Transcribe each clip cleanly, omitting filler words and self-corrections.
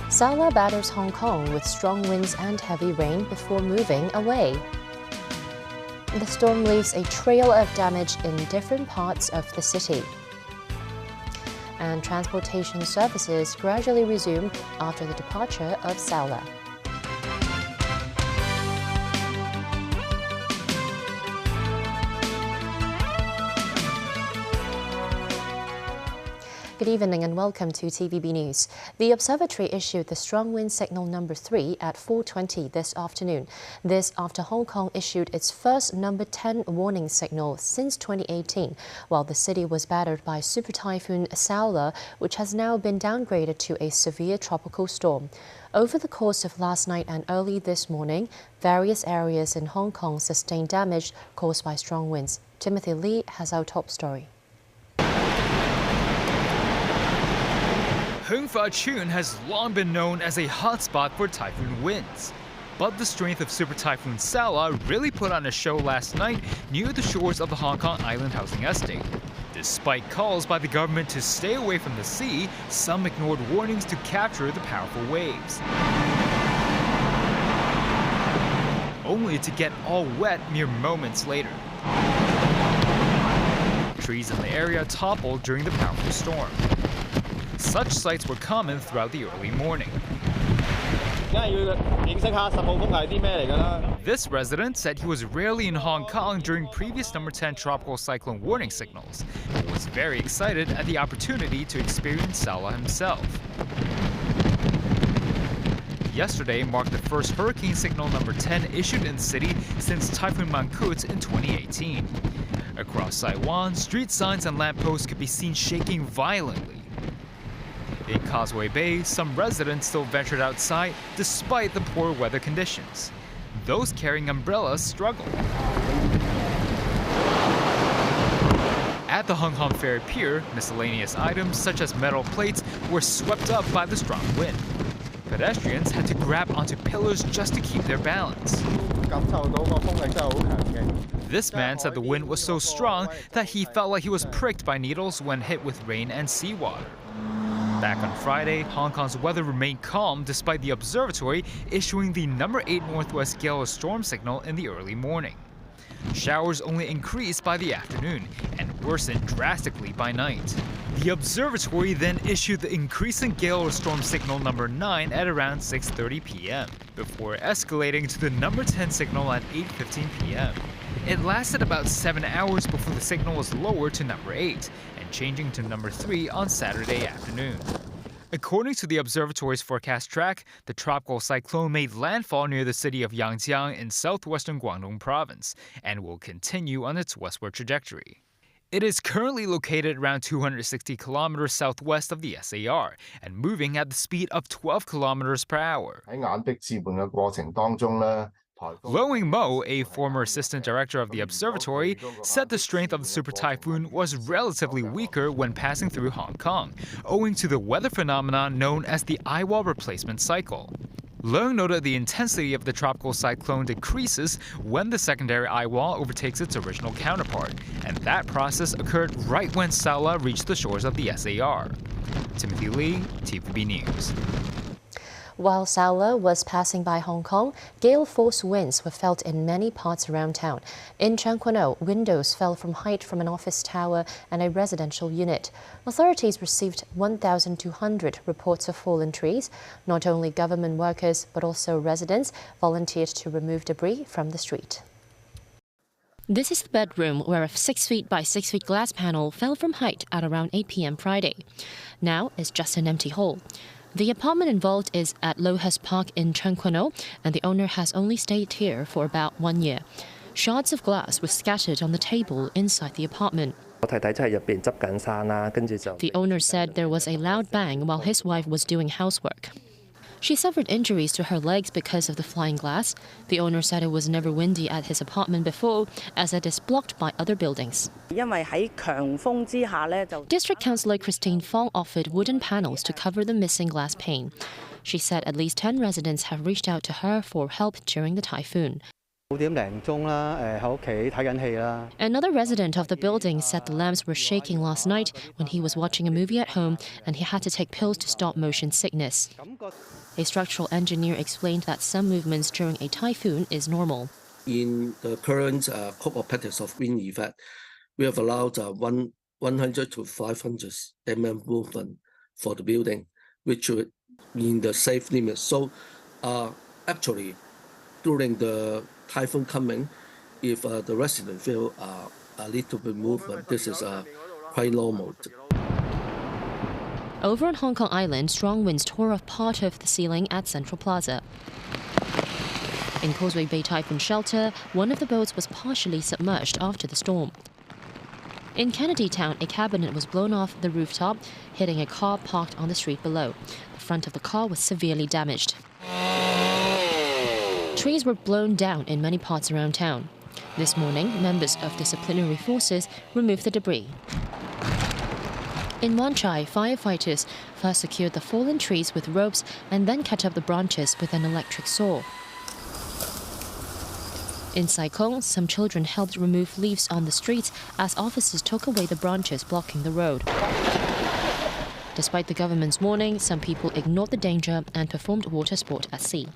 Saola batters Hong Kong with strong winds and heavy rain before moving away. The storm leaves a trail of damage in different parts of the city. And transportation services gradually resume after the departure of Saola. Good evening and welcome to TVB News. The observatory issued the strong wind signal number 3 at 4:20 this afternoon. This after Hong Kong issued its first number 10 warning signal since 2018, while the city was battered by Super Typhoon Saola, which has now been downgraded to a severe tropical storm. Over the course of last night and early this morning, various areas in Hong Kong sustained damage caused by strong winds. Timothy Lee has our top story. Hung Fa Chun has long been known as a hotspot for typhoon winds. But the strength of Super Typhoon Saola really put on a show last night near the shores of the Hong Kong Island housing estate. Despite calls by the government to stay away from the sea, some ignored warnings to capture the powerful waves, only to get all wet mere moments later. Trees in the area toppled during the powerful storm. Such sights were common throughout the early morning. This resident said he was rarely in Hong Kong during previous number 10 tropical cyclone warning signals, but was very excited at the opportunity to experience Saola himself. Yesterday marked the first hurricane signal number 10 issued in the city since Typhoon Mangkhut in 2018. Across Saiwan, street signs and lampposts could be seen shaking violently. In Causeway Bay, some residents still ventured outside despite the poor weather conditions. Those carrying umbrellas struggled. At the Hung Hom Ferry Pier, miscellaneous items such as metal plates were swept up by the strong wind. Pedestrians had to grab onto pillars just to keep their balance. This man said the wind was so strong that he felt like he was pricked by needles when hit with rain and seawater. Back on Friday, Hong Kong's weather remained calm despite the observatory issuing the number 8 northwest gale storm signal in the early morning. Showers only increased by the afternoon and worsened drastically by night. The observatory then issued the increasing gale storm signal number 9 at around 6:30 p.m. before escalating to the number 10 signal at 8:15 p.m. It lasted about 7 hours before the signal was lowered to number 8 and changing to number 3 on Saturday afternoon. According to the observatory's forecast track, the tropical cyclone made landfall near the city of Yangjiang in southwestern Guangdong province and will continue on its westward trajectory. It is currently located around 260 kilometers southwest of the SAR and moving at the speed of 12 kilometers per hour. Lo Mo, a former assistant director of the observatory, said the strength of the super typhoon was relatively weaker when passing through Hong Kong, owing to the weather phenomenon known as the eyewall replacement cycle. Leung noted the intensity of the tropical cyclone decreases when the secondary eyewall overtakes its original counterpart, and that process occurred right when Saola reached the shores of the SAR. Timothy Lee, TVB News. While Saola was passing by Hong Kong, gale-force winds were felt in many parts around town. In Tseung Kwan O, windows fell from height from an office tower and a residential unit. Authorities received 1,200 reports of fallen trees. Not only government workers, but also residents volunteered to remove debris from the street. This is the bedroom where a 6 feet by 6 feet glass panel fell from height at around 8 p.m. Friday. Now it's just an empty hole. The apartment involved is at Lohas Park in Tseung Kwan O, and the owner has only stayed here for about 1 year. Shards of glass were scattered on the table inside the apartment. The owner said there was a loud bang while his wife was doing housework. She suffered injuries to her legs because of the flying glass. The owner said it was never windy at his apartment before, as it is blocked by other buildings. District Councillor Christine Fong offered wooden panels to cover the missing glass pane. She said at least 10 residents have reached out to her for help during the typhoon. Another resident of the building said the lamps were shaking last night when he was watching a movie at home and he had to take pills to stop motion sickness. A structural engineer explained that some movements during a typhoon is normal. In the current couple of patterns of wind effect, we have allowed 100 to 500 mm movement for the building, which is in the safe limit. So actually, during the typhoon coming, if the resident feel a little bit movement, this is quite normal. Over on Hong Kong Island, strong winds tore off part of the ceiling at Central Plaza. In Causeway Bay Typhoon Shelter, one of the boats was partially submerged after the storm. In Kennedy Town, a cabinet was blown off the rooftop, hitting a car parked on the street below. The front of the car was severely damaged. Trees were blown down in many parts around town. This morning, members of disciplinary forces removed the debris. In Wan Chai, firefighters first secured the fallen trees with ropes and then cut up the branches with an electric saw. In Sai Kung, some children helped remove leaves on the streets as officers took away the branches blocking the road. Despite the government's warning, some people ignored the danger and performed water sport at sea.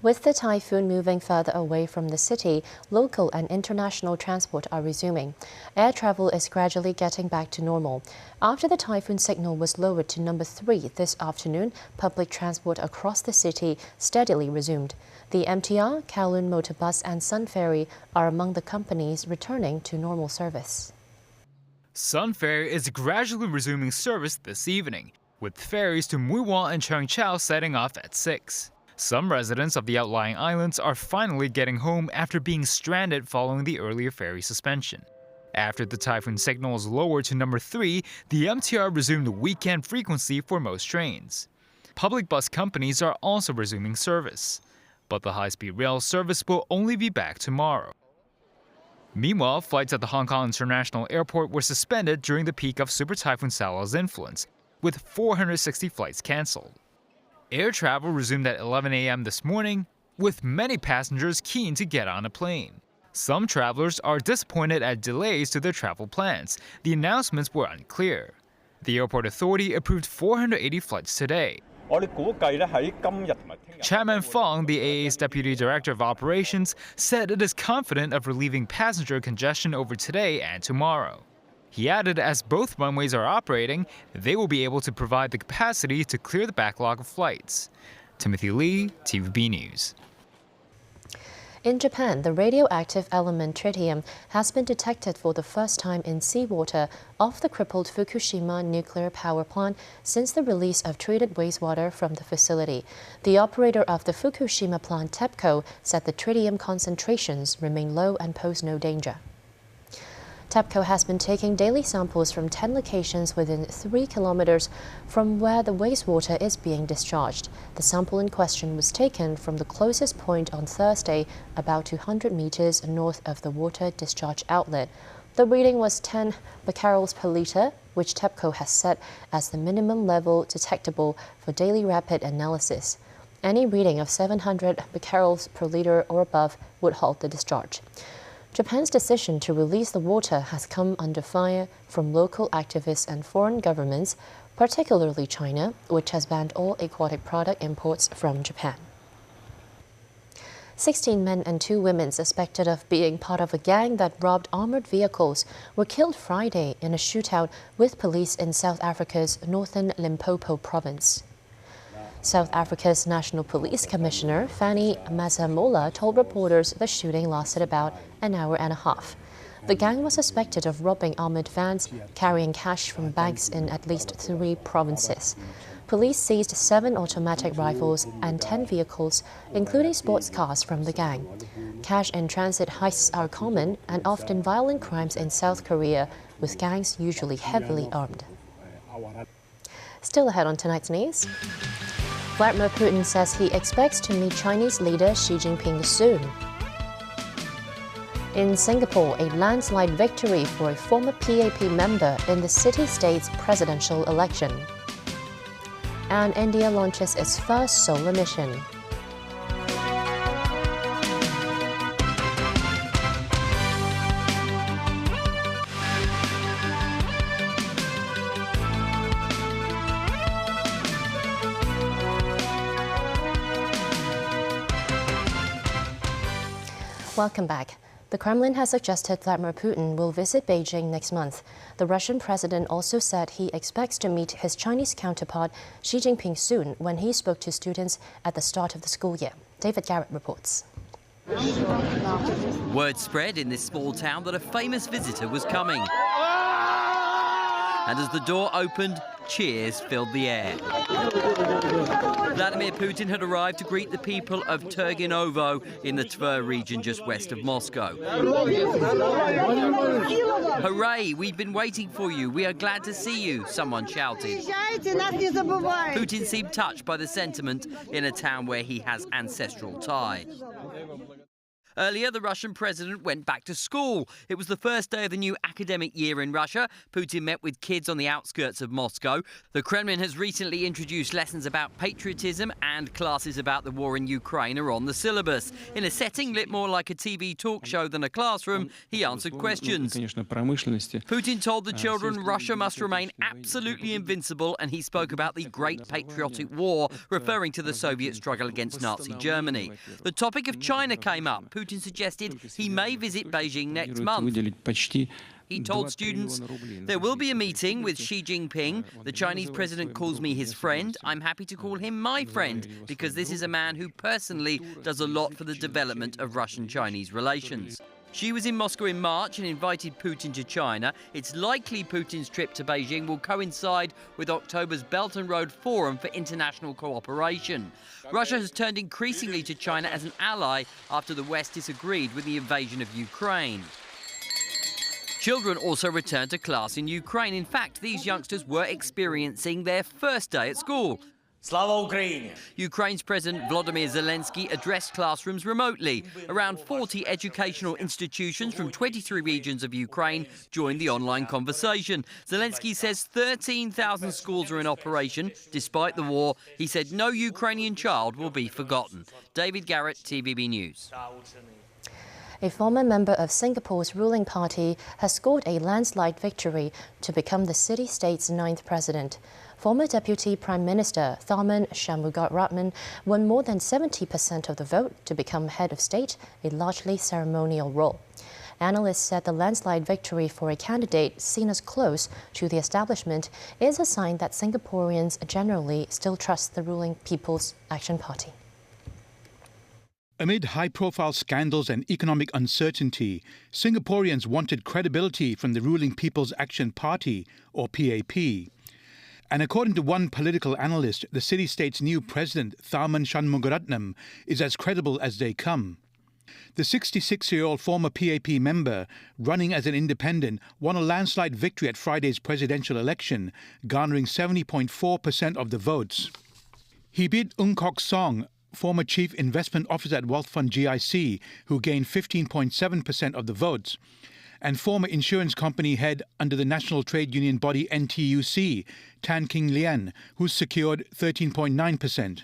With the typhoon moving further away from the city, local and international transport are resuming. Air travel is gradually getting back to normal. After the typhoon signal was lowered to number 3 this afternoon, public transport across the city steadily resumed. The MTR, Kowloon Motor Bus and Sun Ferry are among the companies returning to normal service. Sun Ferry is gradually resuming service this evening, with ferries to Mui Wan and Cheung Chau setting off at 6. Some residents of the outlying islands are finally getting home after being stranded following the earlier ferry suspension. After the typhoon signal was lowered to number 3, the MTR resumed weekend frequency for most trains. Public bus companies are also resuming service, but the high-speed rail service will only be back tomorrow. Meanwhile, flights at the Hong Kong International Airport were suspended during the peak of Super Typhoon Saola's influence, with 460 flights cancelled. Air travel resumed at 11 a.m. this morning, with many passengers keen to get on a plane. Some travelers are disappointed at delays to their travel plans. The announcements were unclear. The airport authority approved 480 flights today. Chairman Fong, the AA's Deputy Director of Operations, said it is confident of relieving passenger congestion over today and tomorrow. He added as both runways are operating, they will be able to provide the capacity to clear the backlog of flights. Timothy Lee, TVB News. In Japan, the radioactive element tritium has been detected for the first time in seawater off the crippled Fukushima nuclear power plant since the release of treated wastewater from the facility. The operator of the Fukushima plant, TEPCO, said the tritium concentrations remain low and pose no danger. TEPCO has been taking daily samples from 10 locations within 3 kilometers from where the wastewater is being discharged. The sample in question was taken from the closest point on Thursday, about 200 meters north of the water discharge outlet. The reading was 10 becquerels per liter, which TEPCO has set as the minimum level detectable for daily rapid analysis. Any reading of 700 becquerels per liter or above would halt the discharge. Japan's decision to release the water has come under fire from local activists and foreign governments, particularly China, which has banned all aquatic product imports from Japan. 16 men and 2 women suspected of being part of a gang that robbed armored vehicles were killed Friday in a shootout with police in South Africa's northern Limpopo province. South Africa's National Police Commissioner, Fanny Masemola, told reporters the shooting lasted about an hour and a half. The gang was suspected of robbing armored vans, carrying cash from banks in at least 3 provinces. Police seized 7 automatic rifles and 10 vehicles, including sports cars from the gang. Cash and transit heists are common and often violent crimes in South Korea, with gangs usually heavily armed. Still ahead on tonight's news. Vladimir Putin says he expects to meet Chinese leader Xi Jinping soon. In Singapore, a landslide victory for a former PAP member in the city-state's presidential election. And India launches its first solar mission. Welcome back. The Kremlin has suggested Vladimir Putin will visit Beijing next month. The Russian president also said he expects to meet his Chinese counterpart Xi Jinping soon when he spoke to students at the start of the school year. David Garrett reports. Word spread in this small town that a famous visitor was coming. And as the door opened, cheers filled the air. Vladimir Putin had arrived to greet the people of Turgenovo in the Tver region just west of Moscow. Hooray, we've been waiting for you. We are glad to see you, someone shouted. Putin seemed touched by the sentiment in a town where he has ancestral ties. Earlier, the Russian president went back to school. It was the first day of the new academic year in Russia. Putin met with kids on the outskirts of Moscow. The Kremlin has recently introduced lessons about patriotism, and classes about the war in Ukraine are on the syllabus. In a setting lit more like a TV talk show than a classroom, he answered questions. Putin told the children Russia must remain absolutely invincible, and he spoke about the Great Patriotic War, referring to the Soviet struggle against Nazi Germany. The topic of China came up. Putin suggested he may visit Beijing next month. He told students, there will be a meeting with Xi Jinping. The Chinese president calls me his friend. I'm happy to call him my friend, because this is a man who personally does a lot for the development of Russian-Chinese relations. Xi was in Moscow in March and invited Putin to China. It's likely Putin's trip to Beijing will coincide with October's Belt and Road Forum for International Cooperation. Russia has turned increasingly to China as an ally after the West disagreed with the invasion of Ukraine. Children also returned to class in Ukraine. In fact, these youngsters were experiencing their first day at school. Slava Ukraini! Ukraine's President Volodymyr Zelensky addressed classrooms remotely. Around 40 educational institutions from 23 regions of Ukraine joined the online conversation. Zelensky says 13,000 schools are in operation. Despite the war, he said no Ukrainian child will be forgotten. David Garrett, TVB News. A former member of Singapore's ruling party has scored a landslide victory to become the city-state's 9th president. Former Deputy Prime Minister Tharman Shanmugaratnam won more than 70% of the vote to become head of state, a largely ceremonial role. Analysts said the landslide victory for a candidate seen as close to the establishment is a sign that Singaporeans generally still trust the ruling People's Action Party. Amid high-profile scandals and economic uncertainty, Singaporeans wanted credibility from the ruling People's Action Party, or PAP. And according to one political analyst, the city-state's new president, Tharman Shanmugaratnam, is as credible as they come. The 66-year-old former PAP member, running as an independent, won a landslide victory at Friday's presidential election, garnering 70.4% of the votes. He beat Ung Kok Song, former chief investment officer at wealth fund GIC, who gained 15.7% of the votes, and former insurance company head under the national trade union body NTUC, Tan King Lian, who secured 13.9%.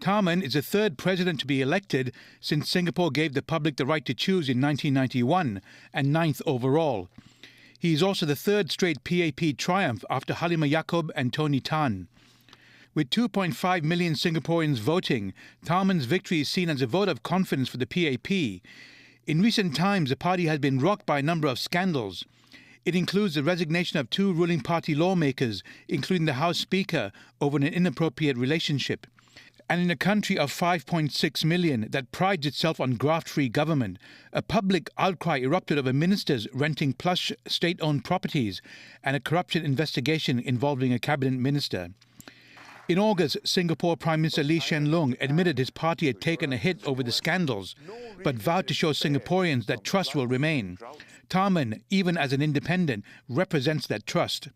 Tharman is the third president to be elected since Singapore gave the public the right to choose in 1991, and 9th overall. He is also the third straight PAP triumph after Halimah Yacob and Tony Tan. With 2.5 million Singaporeans voting, Tharman's victory is seen as a vote of confidence for the PAP. In recent times, the party has been rocked by a number of scandals. It includes the resignation of 2 ruling party lawmakers, including the House Speaker, over an inappropriate relationship. And in a country of 5.6 million that prides itself on graft-free government, a public outcry erupted over ministers renting plush state-owned properties and a corruption investigation involving a cabinet minister. In August, Singapore Prime Minister Lee Hsien Loong admitted his party had taken a hit over the scandals, but vowed to show Singaporeans that trust will remain. Tharman, even as an independent, represents that trust.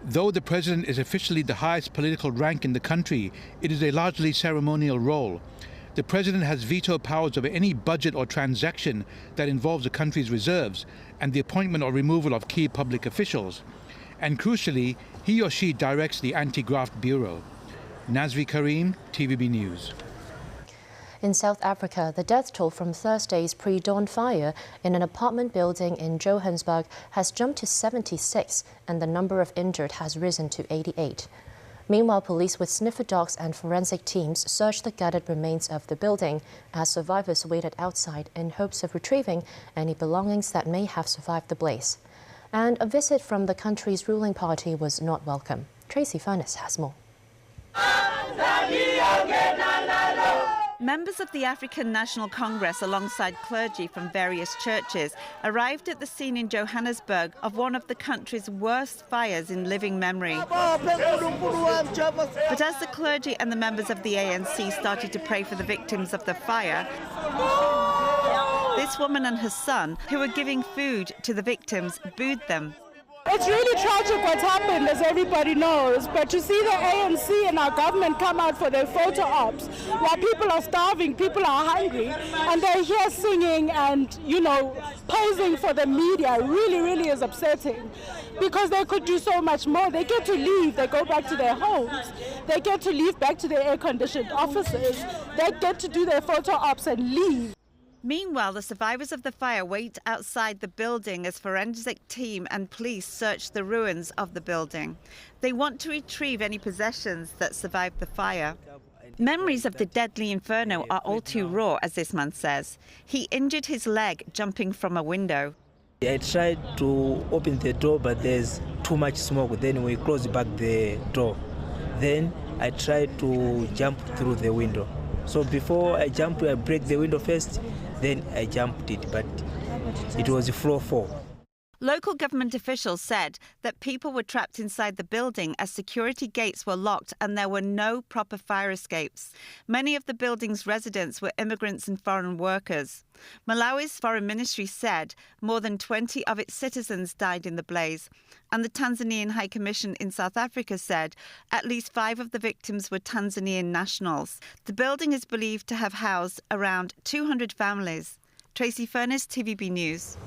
Though the president is officially the highest political rank in the country, it is a largely ceremonial role. The president has veto powers over any budget or transaction that involves the country's reserves and the appointment or removal of key public officials. And crucially, he or she directs the Anti-Graft Bureau. Nazri Karim, TVB News. In South Africa, the death toll from Thursday's pre-dawn fire in an apartment building in Johannesburg has jumped to 76, and the number of injured has risen to 88. Meanwhile, police with sniffer dogs and forensic teams searched the gutted remains of the building as survivors waited outside in hopes of retrieving any belongings that may have survived the blaze. And a visit from the country's ruling party was not welcome. Tracy Furness has more. Members of the African National Congress alongside clergy from various churches arrived at the scene in Johannesburg of one of the country's worst fires in living memory. But as the clergy and the members of the ANC started to pray for the victims of the fire, this woman and her son, who were giving food to the victims, booed them. It's really tragic what's happened, as everybody knows, but to see the ANC and our government come out for their photo ops while people are starving, people are hungry, and they're here singing and, posing for the media really is upsetting, because they could do so much more. They get to leave, they go back to their homes, they get to leave back to their air-conditioned offices, they get to do their photo ops and leave. Meanwhile, the survivors of the fire wait outside the building as forensic team and police search the ruins of the building. They want to retrieve any possessions that survived the fire. Memories of the deadly inferno are all too raw, as this man says. He injured his leg jumping from a window. I tried to open the door, but there's too much smoke. Then we closed back the door. Then I tried to jump through the window. So before I jump, I break the window first. Then I jumped it, but it was floor 4. Local government officials said that people were trapped inside the building as security gates were locked and there were no proper fire escapes. Many of the building's residents were immigrants and foreign workers. Malawi's foreign ministry said more than 20 of its citizens died in the blaze. And the Tanzanian High Commission in South Africa said at least 5 of the victims were Tanzanian nationals. The building is believed to have housed around 200 families. Tracy Furness, TVB News.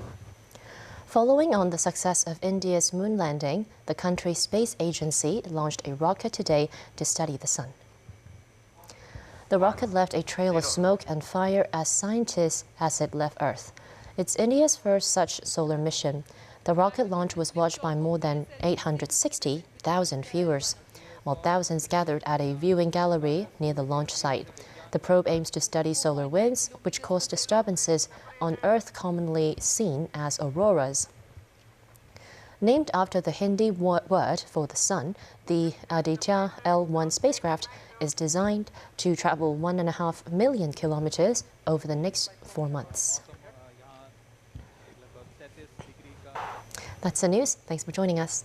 Following on the success of India's moon landing, the country's space agency launched a rocket today to study the sun. The rocket left a trail of smoke and fire as it left Earth. It's India's first such solar mission. The rocket launch was watched by more than 860,000 viewers, while thousands gathered at a viewing gallery near the launch site. The probe aims to study solar winds, which cause disturbances on Earth commonly seen as auroras. Named after the Hindi word for the sun, the Aditya L1 spacecraft is designed to travel 1.5 million kilometers over the next 4 months. That's the news. Thanks for joining us.